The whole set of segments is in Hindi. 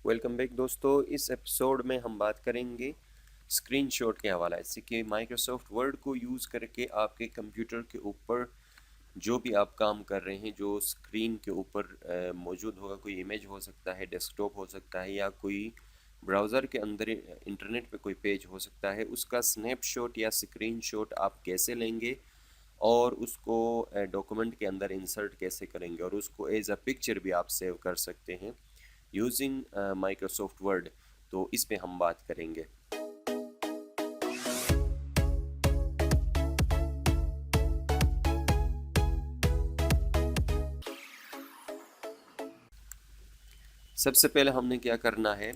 वेलकम बैक दोस्तों। इस एपिसोड में हम बात करेंगे स्क्रीनशॉट के हवाले से कि माइक्रोसॉफ्ट वर्ड को यूज़ करके आपके कंप्यूटर के ऊपर जो भी आप काम कर रहे हैं, जो स्क्रीन के ऊपर मौजूद होगा, कोई इमेज हो सकता है, डेस्कटॉप हो सकता है, या कोई ब्राउज़र के अंदर इंटरनेट पे कोई पेज हो सकता है, उसका स्नैपशॉट या स्क्रीनशॉट आप कैसे लेंगे और उसको डॉक्यूमेंट के अंदर इंसर्ट कैसे करेंगे और उसको एज अ पिक्चर भी आप सेव कर सकते हैं यूजिंग माइक्रोसॉफ्ट वर्ड। तो इस पे हम बात करेंगे। सबसे पहले हमने क्या करना है,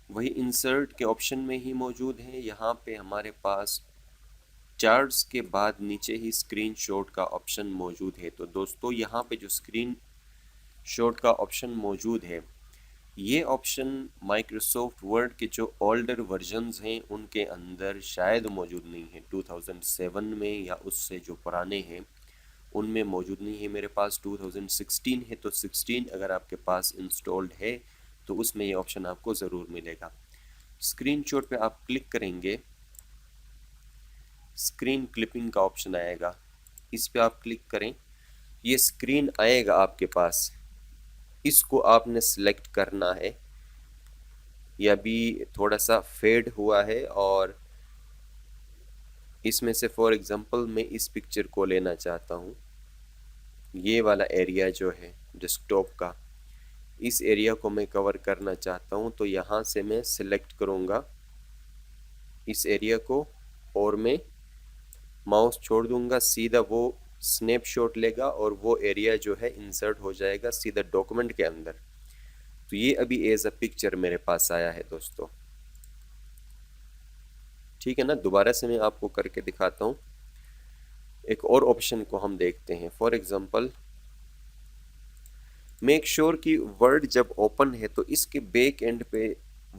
वही इंसर्ट के ऑप्शन में ही मौजूद है। यहाँ पे हमारे पास चार्ट्स के बाद नीचे ही स्क्रीनशॉट का ऑप्शन मौजूद है। तो दोस्तों यहाँ पे जो स्क्रीन शॉट का ऑप्शन मौजूद है, ये ऑप्शन माइक्रोसॉफ्ट वर्ड के जो ओल्डर वर्जन्स हैं उनके अंदर शायद मौजूद नहीं है। 2007 में या उससे जो पुराने हैं उनमें मौजूद नहीं है। मेरे पास 2016 है, तो 16 अगर आपके पास इंस्टॉल्ड है तो उसमें ये ऑप्शन आपको ज़रूर मिलेगा। स्क्रीनशॉट पे आप क्लिक करेंगे, स्क्रीन क्लिपिंग का ऑप्शन आएगा, इस पे आप क्लिक करें, ये स्क्रीन आएगा आपके पास, इसको आपने सेलेक्ट करना है। यह अभी थोड़ा सा फेड हुआ है और इसमें से फॉर एग्जांपल मैं इस पिक्चर को लेना चाहता हूँ। ये वाला एरिया जो है डेस्कटॉप का, इस एरिया को मैं कवर करना चाहता हूँ, तो यहाँ से मैं सिलेक्ट करूँगा इस एरिया को और मैं माउस छोड़ दूँगा, सीधा वो स्नैपशॉट लेगा और वो एरिया जो है इंसर्ट हो जाएगा सीधा डॉक्यूमेंट के अंदर। तो ये अभी एज अ पिक्चर मेरे पास आया है दोस्तों। ठीक है ना, दोबारा से मैं आपको करके दिखाता हूँ। एक और ऑप्शन को हम देखते हैं। फॉर एग्जांपल, मेक श्योर कि वर्ड जब ओपन है तो इसके बैक एंड पे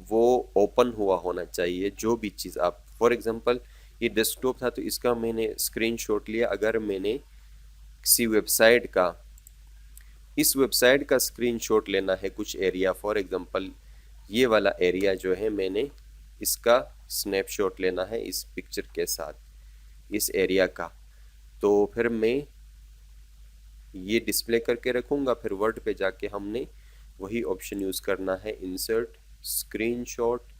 वो ओपन हुआ होना चाहिए। जो भी चीज़ आप, फॉर एग्जांपल ये डेस्कटॉप था तो इसका मैंने स्क्रीनशॉट लिया। अगर मैंने किसी वेबसाइट का, इस वेबसाइट का स्क्रीनशॉट लेना है कुछ एरिया, फॉर एग्जांपल ये वाला एरिया जो है, मैंने इसका स्नैपशॉट लेना है इस पिक्चर के साथ, इस एरिया का, तो फिर मैं ये डिस्प्ले करके रखूँगा। फिर वर्ड पे जाके हमने वही ऑप्शन यूज़ करना है, इंसर्ट स्क्रीनशॉट।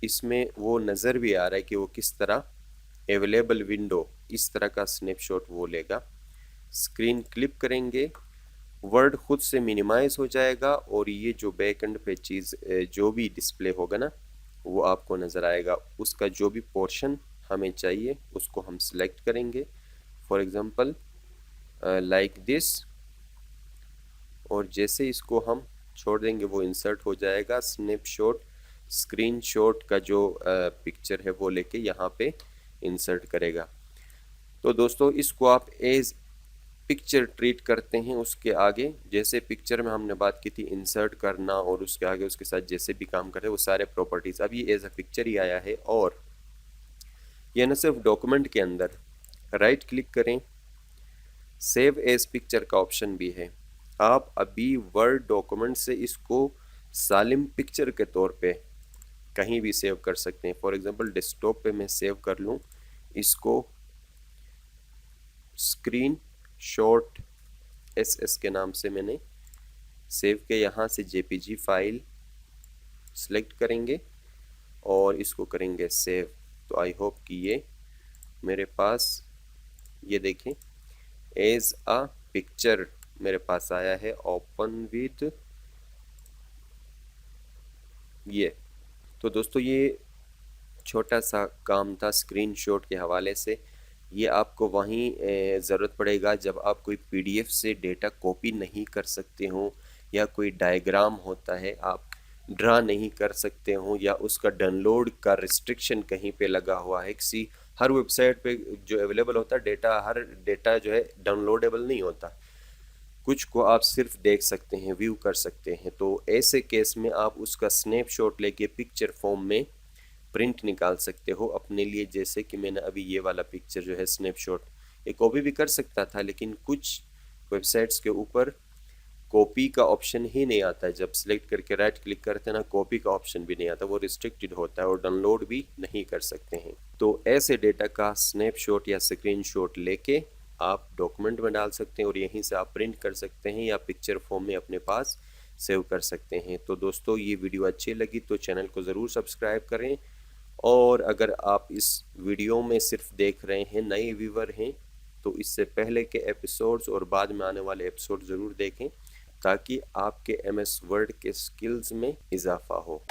इसमें वो नज़र भी आ रहा है कि वो किस तरह अवेलेबल विंडो, इस तरह का स्नैपशॉट वो लेगा। स्क्रीन क्लिप करेंगे, वर्ड खुद से मिनिमाइज हो जाएगा और ये जो बैक एंड पे चीज़ जो भी डिस्प्ले होगा ना, वो आपको नज़र आएगा। उसका जो भी पोर्शन हमें चाहिए उसको हम सिलेक्ट करेंगे, फॉर एग्ज़ाम्पल लाइक दिस, और जैसे इसको हम छोड़ देंगे वो इंसर्ट हो जाएगा। स्नैपशॉट स्क्रीनशॉट का जो पिक्चर है वो लेके यहाँ पे इंसर्ट करेगा। तो दोस्तों इसको आप एज पिक्चर ट्रीट करते हैं। उसके आगे जैसे पिक्चर में हमने बात की थी इंसर्ट करना, और उसके आगे उसके साथ जैसे भी काम करते हैं वो सारे प्रॉपर्टीज़, अब ये एज अ पिक्चर ही आया है। और यह न सिर्फ डॉक्यूमेंट के अंदर, राइट क्लिक करें, सेव एज पिक्चर का ऑप्शन भी है। आप अभी वर्ड डॉक्यूमेंट से इसको सालिम पिक्चर के तौर पे कहीं भी सेव कर सकते हैं। फॉर एग्जांपल डेस्कटॉप पे मैं सेव कर लूँ इसको, स्क्रीन शॉट एस के नाम से मैंने सेव के, यहाँ से जेपीजी फाइल सेलेक्ट करेंगे और इसको करेंगे सेव। तो आई होप कि ये मेरे पास, ये देखें, एज अ पिक्चर मेरे पास आया है, ओपन विद ये। तो दोस्तों ये छोटा सा काम था स्क्रीनशॉट के हवाले से। ये आपको वहीं ज़रूरत पड़ेगा जब आप कोई पीडीएफ से डेटा कॉपी नहीं कर सकते हो, या कोई डायग्राम होता है आप ड्रा नहीं कर सकते हो, या उसका डाउनलोड का रिस्ट्रिक्शन कहीं पे लगा हुआ है। किसी हर वेबसाइट पे जो अवेलेबल होता है डेटा, हर डेटा जो है डाउनलोडेबल नहीं होता, कुछ को आप सिर्फ देख सकते हैं, व्यू कर सकते हैं। तो ऐसे केस में आप उसका स्नैपशॉट लेके पिक्चर फॉर्म में प्रिंट निकाल सकते हो अपने लिए। जैसे कि मैंने अभी ये वाला पिक्चर जो है स्नैपशॉट, ये कॉपी भी कर सकता था, लेकिन कुछ वेबसाइट्स के ऊपर कॉपी का ऑप्शन ही नहीं आता है। जब सिलेक्ट करके राइट क्लिक करते हैं ना, कॉपी का ऑप्शन भी नहीं आता, वो रिस्ट्रिक्टेड होता है और डाउनलोड भी नहीं कर सकते हैं। तो ऐसे डेटा का स्नैपशॉट या स्क्रीनशॉट लेके आप डॉक्यूमेंट में डाल सकते हैं और यहीं से आप प्रिंट कर सकते हैं या पिक्चर फॉर्म में अपने पास सेव कर सकते हैं। तो दोस्तों, ये वीडियो अच्छी लगी तो चैनल को ज़रूर सब्सक्राइब करें, और अगर आप इस वीडियो में सिर्फ देख रहे हैं, नए व्यूवर हैं, तो इससे पहले के एपिसोड्स और बाद में आने वाले एपिसोड ज़रूर देखें ताकि आपके MS वर्ड के स्किल्स में इजाफा हो।